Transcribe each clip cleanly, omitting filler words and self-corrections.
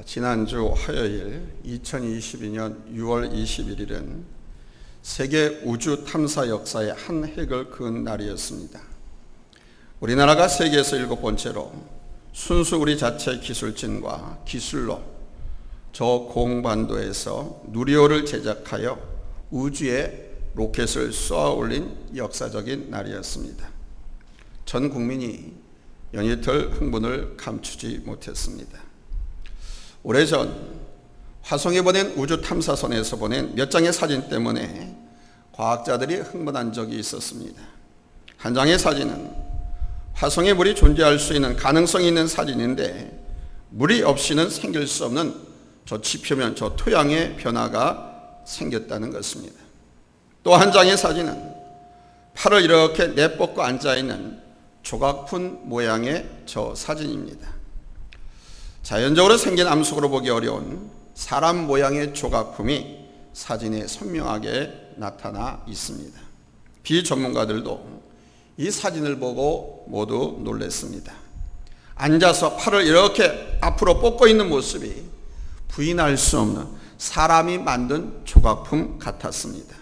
지난주 화요일 2022년 6월 21일은 세계 우주 탐사 역사의 한 획을 그은 날이었습니다. 우리나라가 세계에서 7번째로 순수 우리 자체 기술진과 기술로 저 공반도에서 누리호를 제작하여 우주에 로켓을 쏘아 올린 역사적인 날이었습니다. 전 국민이 연이틀 흥분을 감추지 못했습니다. 오래전 화성에 보낸 우주 탐사선에서 보낸 몇 장의 사진 때문에 과학자들이 흥분한 적이 있었습니다. 한 장의 사진은 화성에 물이 존재할 수 있는 가능성이 있는 사진인데 물이 없이는 생길 수 없는 저 지표면 저 토양의 변화가 생겼다는 것입니다. 또 한 장의 사진은 팔을 이렇게 내뻗고 앉아있는 조각품 모양의 저 사진입니다. 자연적으로 생긴 암석으로 보기 어려운 사람 모양의 조각품이 사진에 선명하게 나타나 있습니다. 비전문가들도 이 사진을 보고 모두 놀랐습니다. 앉아서 팔을 이렇게 앞으로 뻗고 있는 모습이 부인할 수 없는 사람이 만든 조각품 같았습니다.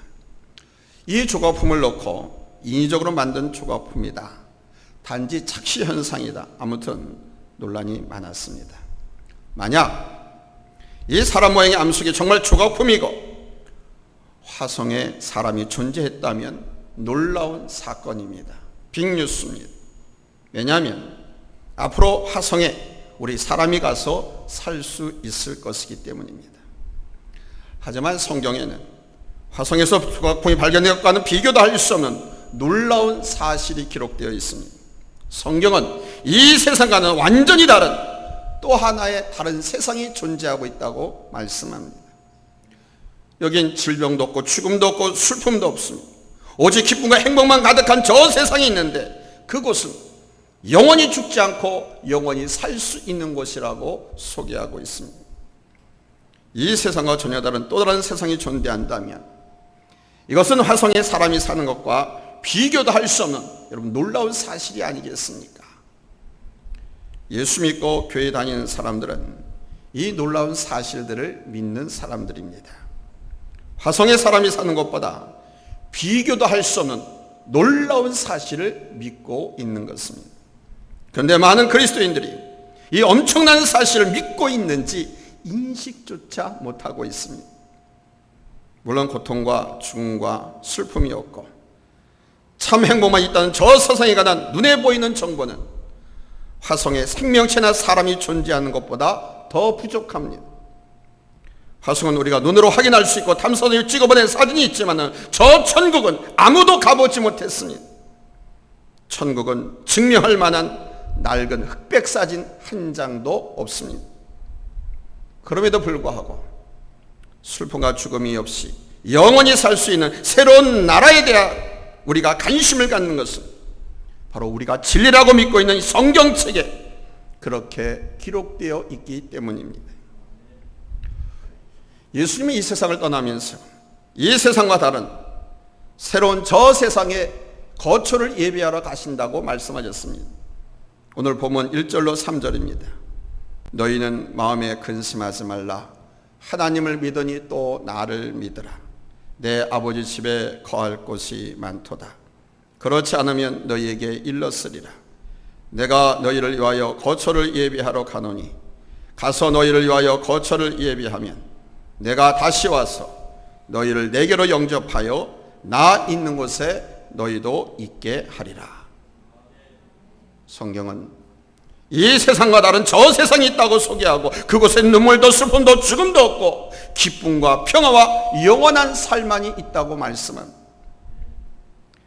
이 조각품을 놓고 인위적으로 만든 조각품이다, 단지 착시 현상이다, 아무튼 논란이 많았습니다. 만약 이 사람 모양의 암석이 정말 조각품이고 화성에 사람이 존재했다면 놀라운 사건입니다. 빅뉴스입니다. 왜냐하면 앞으로 화성에 우리 사람이 가서 살 수 있을 것이기 때문입니다. 하지만 성경에는 화성에서 조각품이 발견된 것과는 비교도 할 수 없는 놀라운 사실이 기록되어 있습니다. 성경은 이 세상과는 완전히 다른 또 하나의 다른 세상이 존재하고 있다고 말씀합니다. 여긴 질병도 없고 죽음도 없고 슬픔도 없습니다. 오직 기쁨과 행복만 가득한 저 세상이 있는데 그곳은 영원히 죽지 않고 영원히 살 수 있는 곳이라고 소개하고 있습니다. 이 세상과 전혀 다른 또 다른 세상이 존재한다면 이것은 화성에 사람이 사는 것과 비교도 할 수 없는 여러분 놀라운 사실이 아니겠습니까? 예수 믿고 교회 다니는 사람들은 이 놀라운 사실들을 믿는 사람들입니다. 화성에 사람이 사는 것보다 비교도 할 수 없는 놀라운 사실을 믿고 있는 것입니다. 그런데 많은 그리스도인들이 이 엄청난 사실을 믿고 있는지 인식조차 못하고 있습니다. 물론 고통과 죽음과 슬픔이 없고 참 행복만 있다는 저 세상에 관한 눈에 보이는 정보는 화성에 생명체나 사람이 존재하는 것보다 더 부족합니다. 화성은 우리가 눈으로 확인할 수 있고 탐사선이 찍어보낸 사진이 있지만 저 천국은 아무도 가보지 못했습니다. 천국은 증명할 만한 낡은 흑백 사진 한 장도 없습니다. 그럼에도 불구하고 슬픔과 죽음이 없이 영원히 살 수 있는 새로운 나라에 대한 우리가 관심을 갖는 것은 바로 우리가 진리라고 믿고 있는 성경책에 그렇게 기록되어 있기 때문입니다. 예수님이 이 세상을 떠나면서 이 세상과 다른 새로운 저 세상의 거처를 예비하러 가신다고 말씀하셨습니다. 오늘 본문 1절로 3절입니다. 너희는 마음에 근심하지 말라. 하나님을 믿으니 또 나를 믿으라. 내 아버지 집에 거할 곳이 많도다. 그렇지 않으면 너희에게 일렀으리라. 내가 너희를 위하여 거처를 예비하러 가노니 가서 너희를 위하여 거처를 예비하면 내가 다시 와서 너희를 내게로 영접하여 나 있는 곳에 너희도 있게 하리라. 성경은 이 세상과 다른 저 세상이 있다고 소개하고 그곳엔 눈물도 슬픔도 죽음도 없고 기쁨과 평화와 영원한 삶만이 있다고 말씀합니다.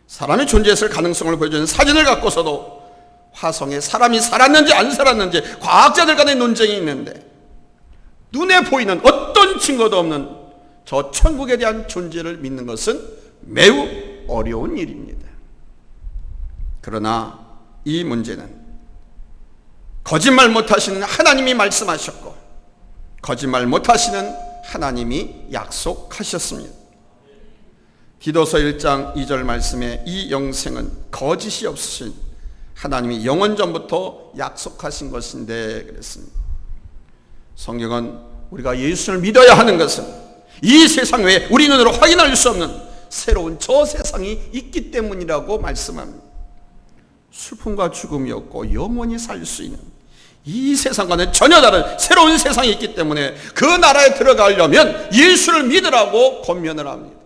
사람이 존재했을 가능성을 보여주는 사진을 갖고서도 화성에 사람이 살았는지 안 살았는지 과학자들 간의 논쟁이 있는데 눈에 보이는 어떤 증거도 없는 저 천국에 대한 존재를 믿는 것은 매우 어려운 일입니다. 그러나 이 문제는 거짓말 못하시는 하나님이 말씀하셨고 거짓말 못하시는 하나님이 약속하셨습니다. 디도서 1장 2절 말씀에 이 영생은 거짓이 없으신 하나님이 영원 전부터 약속하신 것인데 그랬습니다. 성경은 우리가 예수를 믿어야 하는 것은 이 세상 외에 우리 눈으로 확인할 수 없는 새로운 저 세상이 있기 때문이라고 말씀합니다. 슬픔과 죽음이 없고 영원히 살 수 있는 이 세상과는 전혀 다른 새로운 세상이 있기 때문에 그 나라에 들어가려면 예수를 믿으라고 권면을 합니다.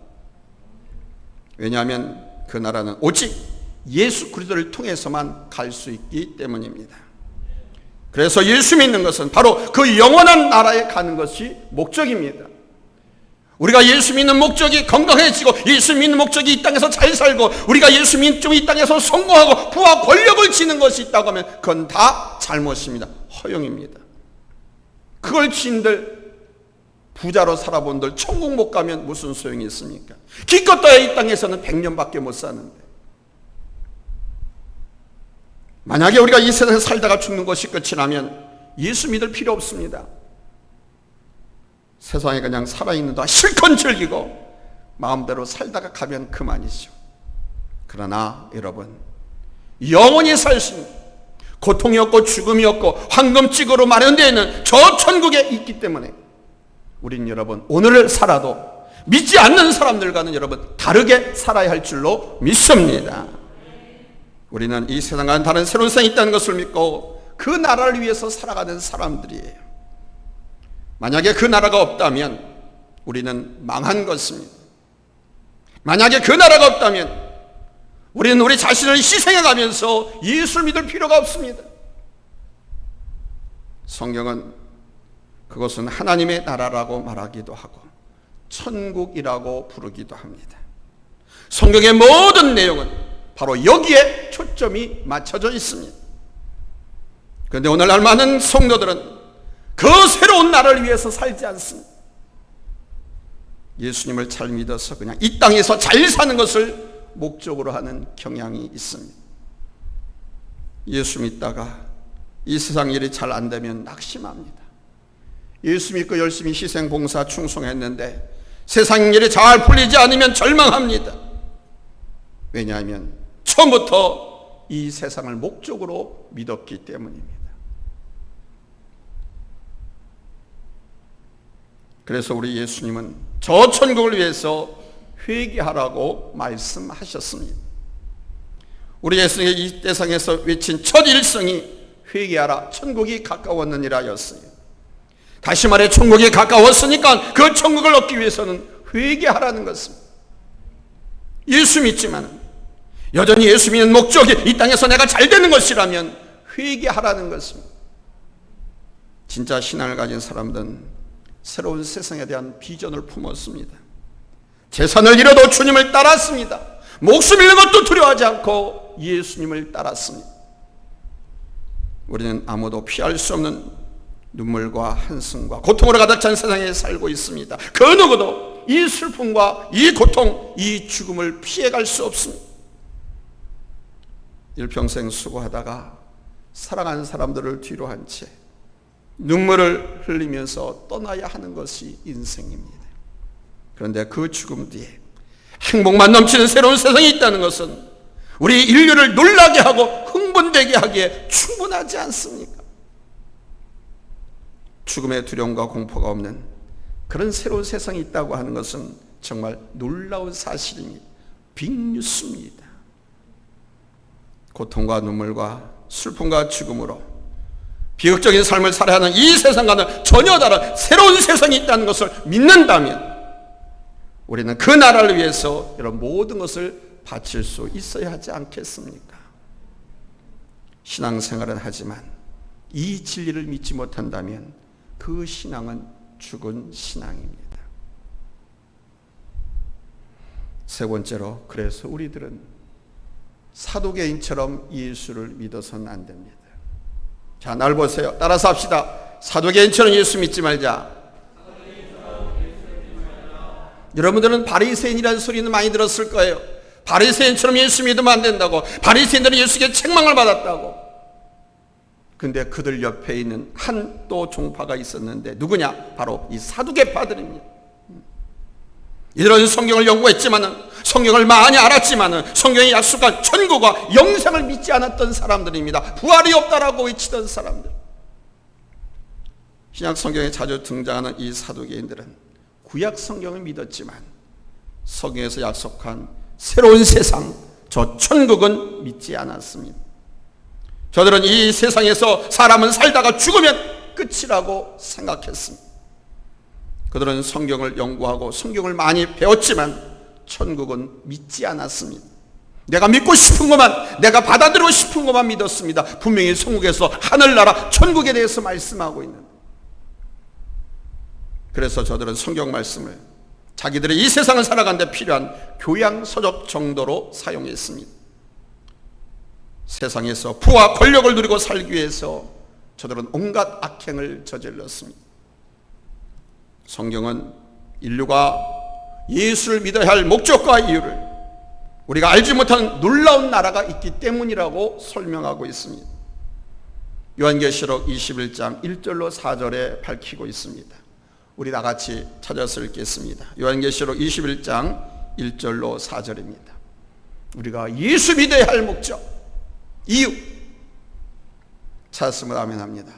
왜냐하면 그 나라는 오직 예수 그리스도를 통해서만 갈 수 있기 때문입니다. 그래서 예수 믿는 것은 바로 그 영원한 나라에 가는 것이 목적입니다. 우리가 예수 믿는 목적이 건강해지고 예수 믿는 목적이 이 땅에서 잘 살고 우리가 예수 믿는 이 땅에서 성공하고 부와 권력을 지는 것이 있다고 하면 그건 다 잘못입니다. 허용입니다. 그걸 지인들 부자로 살아본들 천국 못 가면 무슨 소용이 있습니까? 기껏 떠야 이 땅에서는 100년밖에 못 사는데, 만약에 우리가 이 세상에 살다가 죽는 것이 끝이라면 예수 믿을 필요 없습니다. 세상에 그냥 살아있는 동안 실컷 즐기고 마음대로 살다가 가면 그만이죠. 그러나 여러분, 영원히 살 수 있는 고통이 없고 죽음이 없고 황금찍으로 마련되어 있는 저 천국에 있기 때문에 우린 여러분 오늘을 살아도 믿지 않는 사람들과는 여러분 다르게 살아야 할 줄로 믿습니다. 우리는 이 세상과는 다른 새로운 세상이 있다는 것을 믿고 그 나라를 위해서 살아가는 사람들이에요. 만약에 그 나라가 없다면 우리는 망한 것입니다. 만약에 그 나라가 없다면 우리는 우리 자신을 희생해 가면서 예수를 믿을 필요가 없습니다. 성경은 그것은 하나님의 나라라고 말하기도 하고 천국이라고 부르기도 합니다. 성경의 모든 내용은 바로 여기에 초점이 맞춰져 있습니다. 그런데 오늘날 많은 성도들은 그 새로운 나라를 위해서 살지 않습니다. 예수님을 잘 믿어서 그냥 이 땅에서 잘 사는 것을 목적으로 하는 경향이 있습니다. 예수 믿다가 이 세상 일이 잘 안 되면 낙심합니다. 예수 믿고 열심히 희생, 봉사, 충성했는데 세상 일이 잘 풀리지 않으면 절망합니다. 왜냐하면 처음부터 이 세상을 목적으로 믿었기 때문입니다. 그래서 우리 예수님은 저 천국을 위해서 회개하라고 말씀하셨습니다. 우리 예수님이 이 세상에서 외친 첫 일성이 회개하라, 천국이 가까웠느니라 였어요. 다시 말해 천국이 가까웠으니까 그 천국을 얻기 위해서는 회개하라는 것입니다. 예수 믿지만 여전히 예수 믿는 목적이 이 땅에서 내가 잘 되는 것이라면 회개하라는 것입니다. 진짜 신앙을 가진 사람들은 새로운 세상에 대한 비전을 품었습니다. 재산을 잃어도 주님을 따랐습니다. 목숨 잃는 것도 두려워하지 않고 예수님을 따랐습니다. 우리는 아무도 피할 수 없는 눈물과 한숨과 고통으로 가득 찬 세상에 살고 있습니다. 그 누구도 이 슬픔과 이 고통, 이 죽음을 피해갈 수 없습니다. 일평생 수고하다가 사랑하는 사람들을 뒤로 한 채 눈물을 흘리면서 떠나야 하는 것이 인생입니다. 그런데 그 죽음 뒤에 행복만 넘치는 새로운 세상이 있다는 것은 우리 인류를 놀라게 하고 흥분되게 하기에 충분하지 않습니까? 죽음의 두려움과 공포가 없는 그런 새로운 세상이 있다고 하는 것은 정말 놀라운 사실입니다. 빅뉴스입니다. 고통과 눈물과 슬픔과 죽음으로 비극적인 삶을 살아야 하는 이 세상과는 전혀 다른 새로운 세상이 있다는 것을 믿는다면 우리는 그 나라를 위해서 이런 모든 것을 바칠 수 있어야 하지 않겠습니까? 신앙생활은 하지만 이 진리를 믿지 못한다면 그 신앙은 죽은 신앙입니다. 세 번째로, 그래서 우리들은 사도개인처럼 예수를 믿어서는 안 됩니다. 자, 날 보세요. 따라서 합시다. 사도개인처럼 예수 믿지 말자. 여러분들은 바리새인이라는 소리는 많이 들었을 거예요. 바리새인처럼 예수 믿으면 안 된다고. 바리새인들은 예수께 책망을 받았다고. 근데 그들 옆에 있는 한 또 종파가 있었는데 누구냐? 바로 이 사두개파들입니다. 이들은 성경을 연구했지만은, 성경을 많이 알았지만은 성경이 약속한 천국과 영생을 믿지 않았던 사람들입니다. 부활이 없다라고 외치던 사람들. 신약 성경에 자주 등장하는 이 사두개인들은 구약 성경을 믿었지만 성경에서 약속한 새로운 세상, 저 천국은 믿지 않았습니다. 저들은 이 세상에서 사람은 살다가 죽으면 끝이라고 생각했습니다. 그들은 성경을 연구하고 성경을 많이 배웠지만 천국은 믿지 않았습니다. 내가 믿고 싶은 것만, 내가 받아들이고 싶은 것만 믿었습니다. 분명히 성국에서 하늘나라 천국에 대해서 말씀하고 있는. 그래서 저들은 성경 말씀을 자기들의 이 세상을 살아가는 데 필요한 교양서적 정도로 사용했습니다. 세상에서 부와 권력을 누리고 살기 위해서 저들은 온갖 악행을 저질렀습니다. 성경은 인류가 예수를 믿어야 할 목적과 이유를 우리가 알지 못한 놀라운 나라가 있기 때문이라고 설명하고 있습니다. 요한계시록 21장 1절로 4절에 밝히고 있습니다. 우리 다 같이 찾아서 읽겠습니다. 요한계시록 21장 1절로 4절입니다. 우리가 예수 믿어야 할 목적, 이유 찾았으면 아멘 합니다.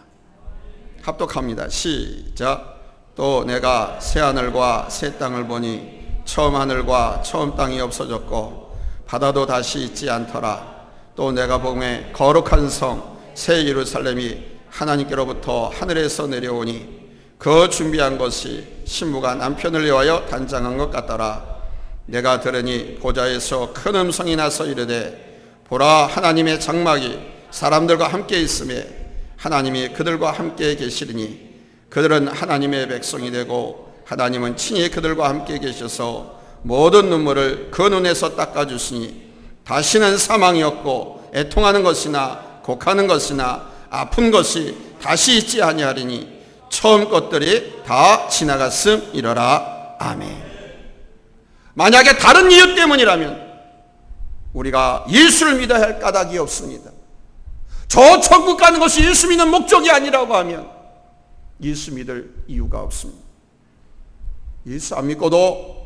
합독합니다. 시작. 또 내가 새 하늘과 새 땅을 보니 처음 하늘과 처음 땅이 없어졌고 바다도 다시 있지 않더라. 또 내가 보매 거룩한 성 새 예루살렘이 하나님께로부터 하늘에서 내려오니 그 준비한 것이 신부가 남편을 위하여 단장한 것 같더라. 내가 들으니 보좌에서 큰 음성이 나서 이르되 보라, 하나님의 장막이 사람들과 함께 있으며 하나님이 그들과 함께 계시리니 그들은 하나님의 백성이 되고 하나님은 친히 그들과 함께 계셔서 모든 눈물을 그 눈에서 닦아주시니 다시는 사망이 없고 애통하는 것이나 곡하는 것이나 아픈 것이 다시 있지 아니하리니 처음 것들이 다 지나갔음이러라. 아멘. 만약에 다른 이유 때문이라면 우리가 예수를 믿어야 할 까닭이 없습니다. 저 천국 가는 것이 예수 믿는 목적이 아니라고 하면 예수 믿을 이유가 없습니다. 예수 안 믿고도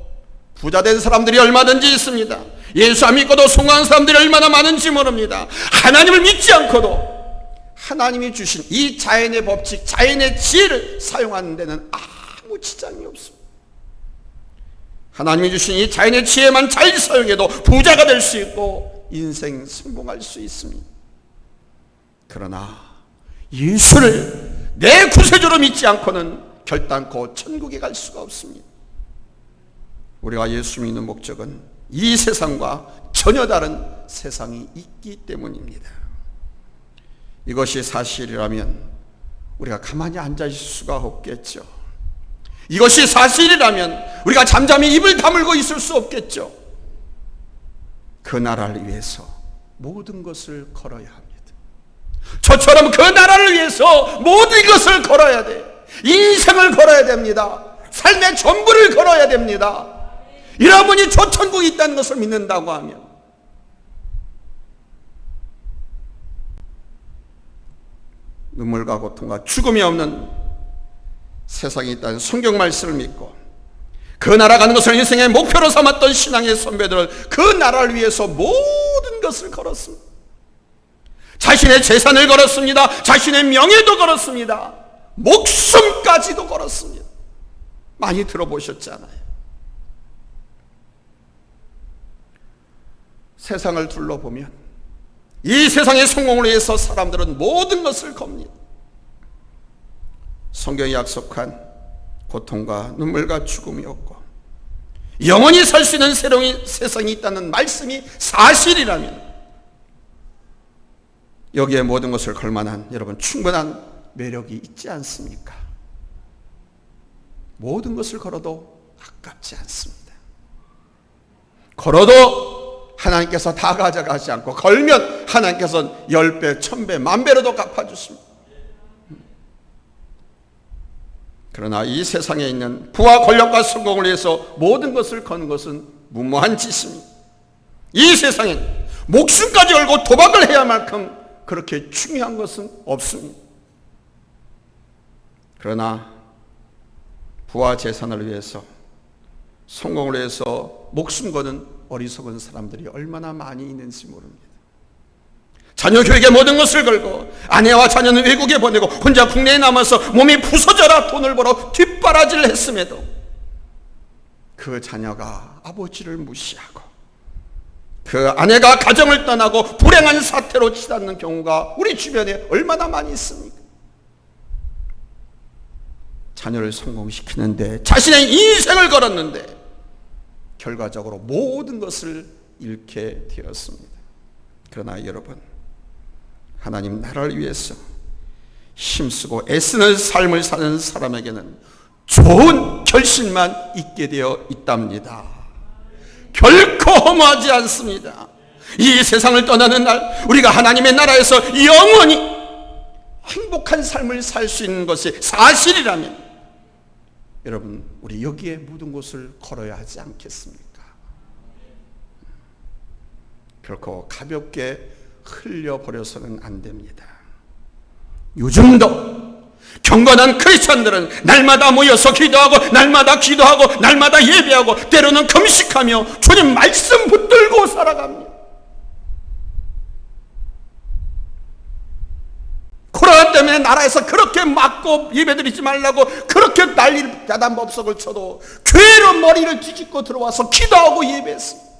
부자 된 사람들이 얼마든지 있습니다. 예수 안 믿고도 성공한 사람들이 얼마나 많은지 모릅니다. 하나님을 믿지 않고도 하나님이 주신 이 자연의 법칙, 자연의 지혜를 사용하는 데는 아무 지장이 없습니다. 하나님이 주신 이 자연의 지혜만 잘 사용해도 부자가 될 수 있고 인생 성공할 수 있습니다. 그러나 예수를 내 구세주로 믿지 않고는 결단코 천국에 갈 수가 없습니다. 우리가 예수 믿는 목적은 이 세상과 전혀 다른 세상이 있기 때문입니다. 이것이 사실이라면 우리가 가만히 앉아 있을 수가 없겠죠. 이것이 사실이라면 우리가 잠잠히 입을 다물고 있을 수 없겠죠. 그 나라를 위해서 모든 것을 걸어야 합니다. 저처럼 그 나라를 위해서 모든 것을 걸어야 돼. 인생을 걸어야 됩니다. 삶의 전부를 걸어야 됩니다. 여러분이 저 천국이 있다는 것을 믿는다고 하면 눈물과 고통과 죽음이 없는 세상에 있다는 성경 말씀을 믿고 그 나라 가는 것을 인생의 목표로 삼았던 신앙의 선배들은 그 나라를 위해서 모든 것을 걸었습니다. 자신의 재산을 걸었습니다. 자신의 명예도 걸었습니다. 목숨까지도 걸었습니다. 많이 들어보셨잖아요. 세상을 둘러보면 이 세상의 성공을 위해서 사람들은 모든 것을 겁니다. 성경이 약속한 고통과 눈물과 죽음이 없고 영원히 살 수 있는 새로운 세상이 있다는 말씀이 사실이라면 여기에 모든 것을 걸만한 여러분 충분한 매력이 있지 않습니까? 모든 것을 걸어도 아깝지 않습니다. 걸어도 하나님께서 다 가져가지 않고 걸면 하나님께서는 10배, 1000배, 10,000배로도 갚아주십니다. 그러나 이 세상에 있는 부와 권력과 성공을 위해서 모든 것을 거는 것은 무모한 짓입니다. 이 세상엔 목숨까지 걸고 도박을 해야 할 만큼 그렇게 중요한 것은 없습니다. 그러나 부와 재산을 위해서 성공을 위해서 목숨 거는 어리석은 사람들이 얼마나 많이 있는지 모릅니다. 자녀 교육에 모든 것을 걸고 아내와 자녀는 외국에 보내고 혼자 국내에 남아서 몸이 부서져라 돈을 벌어 뒷바라지를 했음에도 그 자녀가 아버지를 무시하고 그 아내가 가정을 떠나고 불행한 사태로 치닫는 경우가 우리 주변에 얼마나 많이 있습니까? 자녀를 성공시키는데 자신의 인생을 걸었는데 결과적으로 모든 것을 잃게 되었습니다. 그러나 여러분, 하나님 나라를 위해서 힘쓰고 애쓰는 삶을 사는 사람에게는 좋은 결실만 있게 되어 있답니다. 결코 허무하지 않습니다. 이 세상을 떠나는 날 우리가 하나님의 나라에서 영원히 행복한 삶을 살 수 있는 것이 사실이라면 여러분, 우리 여기에 모든 것을 걸어야 하지 않겠습니까? 결코 가볍게 흘려버려서는 안 됩니다. 요즘도 경건한 크리스찬들은 날마다 모여서 기도하고 날마다 기도하고 날마다 예배하고 때로는 금식하며 주님 말씀 붙들고 살아갑니다. 코로나 때문에 나라에서 그렇게 막고 예배드리지 말라고 그렇게 난리를 야단법석을 쳐도 교회로 머리를 뒤집고 들어와서 기도하고 예배했습니다.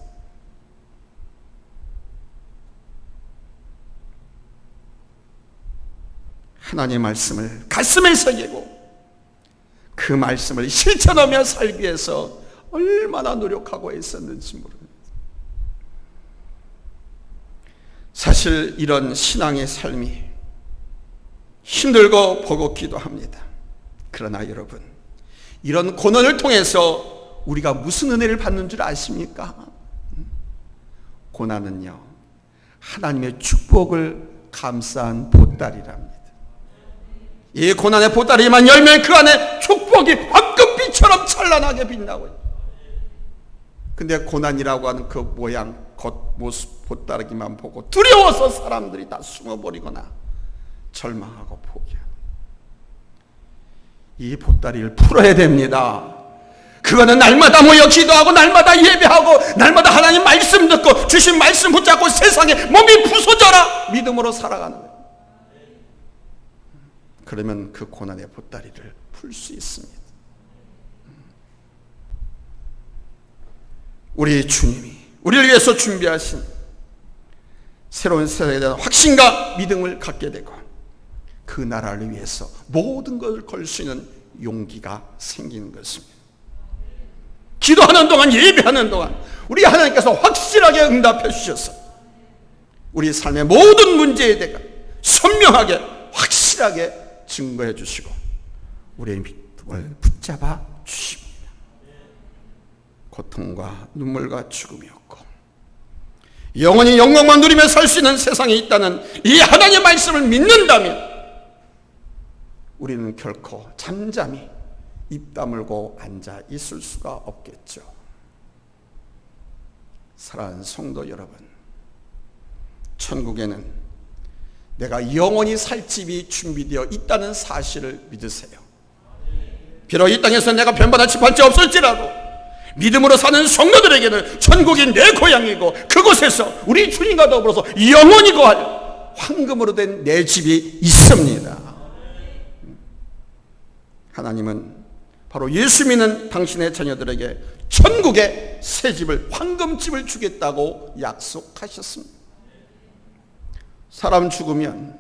하나님의 말씀을 가슴에 새기고 그 말씀을 실천하며 살기 위해서 얼마나 노력하고 애썼는지 모릅니다. 사실 이런 신앙의 삶이 힘들고 버겁기도 합니다. 그러나 여러분, 이런 고난을 통해서 우리가 무슨 은혜를 받는 줄 아십니까? 고난은요, 하나님의 축복을 감싸한 보따리랍니다. 이 고난의 보따리만 열면 그 안에 축복이 황금빛처럼 찬란하게 빛나고요. 근데 고난이라고 하는 그 모양, 겉모습, 보따리만 보고 두려워서 사람들이 다 숨어버리거나 절망하고 포기합니다. 이 보따리를 풀어야 됩니다. 그거는 날마다 모여 기도하고 날마다 예배하고 날마다 하나님 말씀 듣고 주신 말씀 붙잡고 세상에 몸이 부서져라 믿음으로 살아가는 거예요. 그러면 그 고난의 보따리를 풀 수 있습니다. 우리 주님이 우리를 위해서 준비하신 새로운 세상에 대한 확신과 믿음을 갖게 되고 그 나라를 위해서 모든 것을 걸 수 있는 용기가 생기는 것입니다. 기도하는 동안 예배하는 동안 우리 하나님께서 확실하게 응답해 주셔서 우리 삶의 모든 문제에 대해 선명하게 확실하게 증거해 주시고 우리의 믿음을 붙잡아 주십니다. 고통과 눈물과 죽음이 없고 영원히 영광만 누리며 살 수 있는 세상에 있다는 이 하나님의 말씀을 믿는다면 우리는 결코 잠잠히 입 다물고 앉아 있을 수가 없겠죠. 사랑하는 성도 여러분, 천국에는 내가 영원히 살 집이 준비되어 있다는 사실을 믿으세요. 비록 이 땅에서 내가 변바다 칩할 지 없을지라도 믿음으로 사는 성도들에게는 천국이 내 고향이고 그곳에서 우리 주님과 더불어서 영원히 거할 황금으로 된 내 집이 있습니다. 하나님은 바로 예수 믿는 당신의 자녀들에게 천국의 새 집을, 황금집을 주겠다고 약속하셨습니다. 사람 죽으면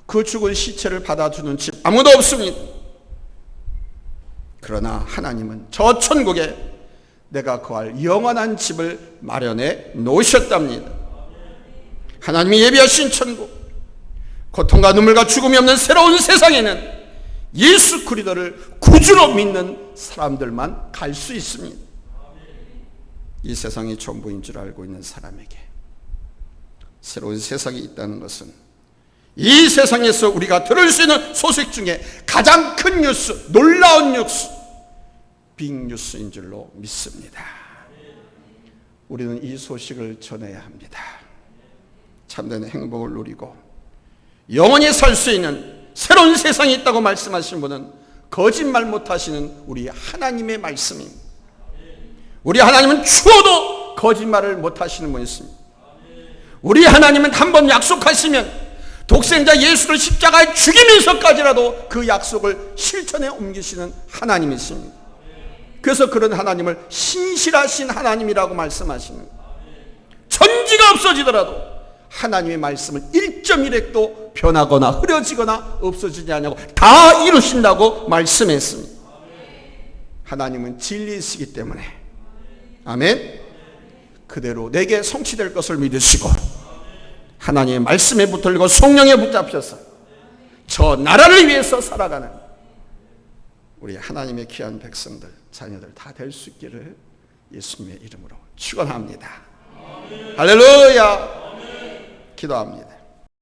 그 죽은 시체를 받아주는 집 아무도 없습니다. 그러나 하나님은 저 천국에 내가 거할 영원한 집을 마련해 놓으셨답니다. 하나님이 예비하신 천국, 고통과 눈물과 죽음이 없는 새로운 세상에는 예수 그리스도를 구주로 믿는 사람들만 갈 수 있습니다. 이 세상이 전부인 줄 알고 있는 사람에게 새로운 세상이 있다는 것은 이 세상에서 우리가 들을 수 있는 소식 중에 가장 큰 뉴스, 놀라운 뉴스, 빅뉴스인 줄로 믿습니다. 우리는 이 소식을 전해야 합니다. 참된 행복을 누리고 영원히 살 수 있는 새로운 세상이 있다고 말씀하신 분은 거짓말 못하시는 우리 하나님의 말씀입니다. 우리 하나님은 추워도 거짓말을 못하시는 분이십니다. 우리 하나님은 한번 약속하시면 독생자 예수를 십자가에 죽이면서까지라도 그 약속을 실천에 옮기시는 하나님이십니다. 그래서 그런 하나님을 신실하신 하나님이라고 말씀하시는, 천지가 없어지더라도 하나님의 말씀을 1.1획도 변하거나 흐려지거나 없어지지 않냐고 다 이루신다고 말씀했습니다. 하나님은 진리이시기 때문에, 아멘, 그대로 내게 성취될 것을 믿으시고 하나님의 말씀에 붙들리고 성령에 붙잡혀서 저 나라를 위해서 살아가는 우리 하나님의 귀한 백성들, 자녀들 다 될 수 있기를 예수님의 이름으로 축원합니다. 할렐루야. 기도합니다.